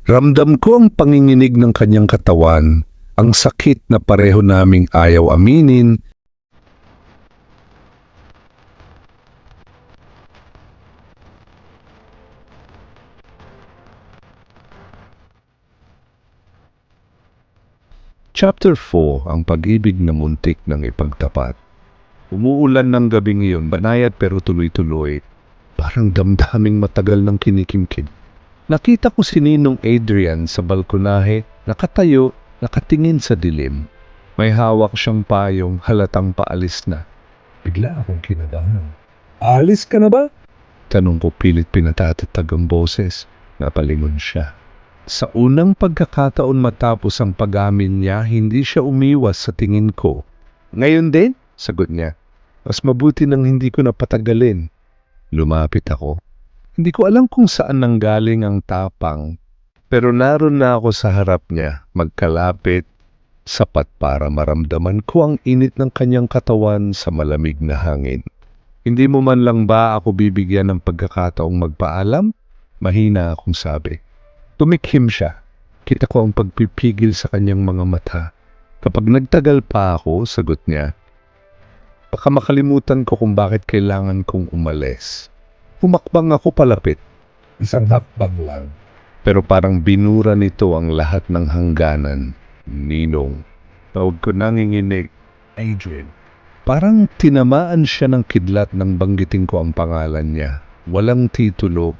Ramdam ko ang panginginig ng kanyang katawan, ang sakit na pareho naming ayaw aminin. Chapter 4, ang pag-ibig na muntik ng ipagtapat. Umuulan ng gabing iyon, banayad pero tuloy-tuloy. Parang damdaming matagal ng kinikimkim. Nakita ko si Ninong Adrian sa balkonahe, nakatayo, nakatingin sa dilim. May hawak siyang payong, halatang paalis na. Bigla akong kinadahan. Alis ka na ba? Tanong ko, pilit pinatatatag ang boses. Napalingon siya. Sa unang pagkakataon matapos ang pag-amin niya, hindi siya umiwas sa tingin ko. Ngayon din? Sagot niya. Mas mabuti nang hindi ko napatagalin. Lumapit ako. Hindi ko alam kung saan nanggaling ang tapang, pero naroon na ako sa harap niya, magkalapit, sapat para maramdaman ko ang init ng kanyang katawan sa malamig na hangin. Hindi mo man lang ba ako bibigyan ng pagkakataong magpaalam? Mahina akong sabi. Tumikhim siya. Kita ko ang pagpipigil sa kanyang mga mata. Kapag nagtagal pa ako, sagot niya, baka makalimutan ko kung bakit kailangan kong umalis. Humakbang ako palapit. Isang hakbang lang. Pero parang binura nito ang lahat ng hangganan. Ninong. Tawag ko nanginginig. Adrian. Parang tinamaan siya ng kidlat nang banggitin ko ang pangalan niya. Walang titulo,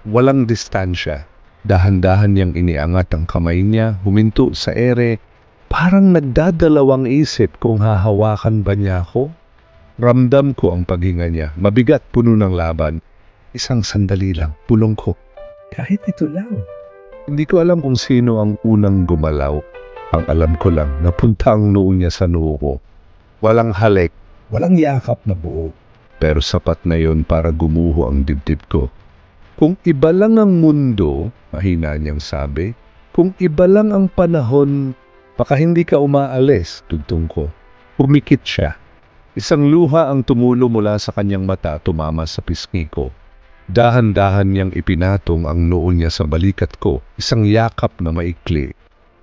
walang distansya. Dahan-dahan niyang iniangat ang kamay niya, huminto sa ere. Parang nagdadalawang isip kung hahawakan ba niya ako. Ramdam ko ang paghinga niya, mabigat, puno ng laban. Isang sandali lang, pulong ko. Kahit ito lang. Hindi ko alam kung sino ang unang gumalaw. Ang alam ko lang, napunta ang noo niya sa noo ko. Walang halik, walang yakap na buo. Pero sapat na yon para gumuho ang dibdib ko. Kung iba lang ang mundo, mahina niyang sabi, kung iba lang ang panahon, baka hindi ka umaalis, tugtong ko. Pumikit siya. Isang luha ang tumulo mula sa kanyang mata, tumama sa pisngi ko. Dahan-dahan niyang ipinatong ang noo niya sa balikat ko, isang yakap na maikli,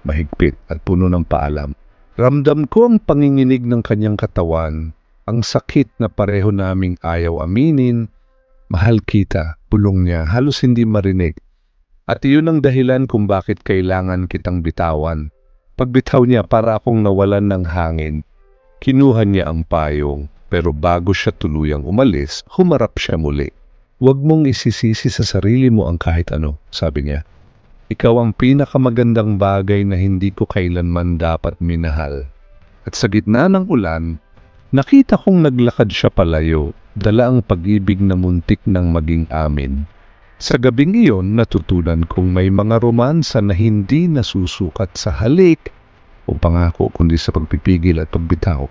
mahigpit at puno ng paalam. Ramdam ko ang panginginig ng kanyang katawan, ang sakit na pareho naming ayaw aminin. Mahal kita, bulong niya, halos hindi marinig. At iyon ang dahilan kung bakit kailangan kitang bitawan. Pagbitaw niya para akong nawalan ng hangin. Kinuha niya ang payong, pero bago siya tuluyang umalis, humarap siya muli. Huwag mong isisisi sa sarili mo ang kahit ano, sabi niya. Ikaw ang pinakamagandang bagay na hindi ko kailanman dapat minahal. At sa gitna ng ulan, nakita kong naglakad siya palayo, dala ang pag-ibig na muntik ng maging amin. Sa gabing iyon, natutunan kong may mga romansa na hindi nasusukat sa halik o pangako kundi sa pagpipigil at pagbitaw.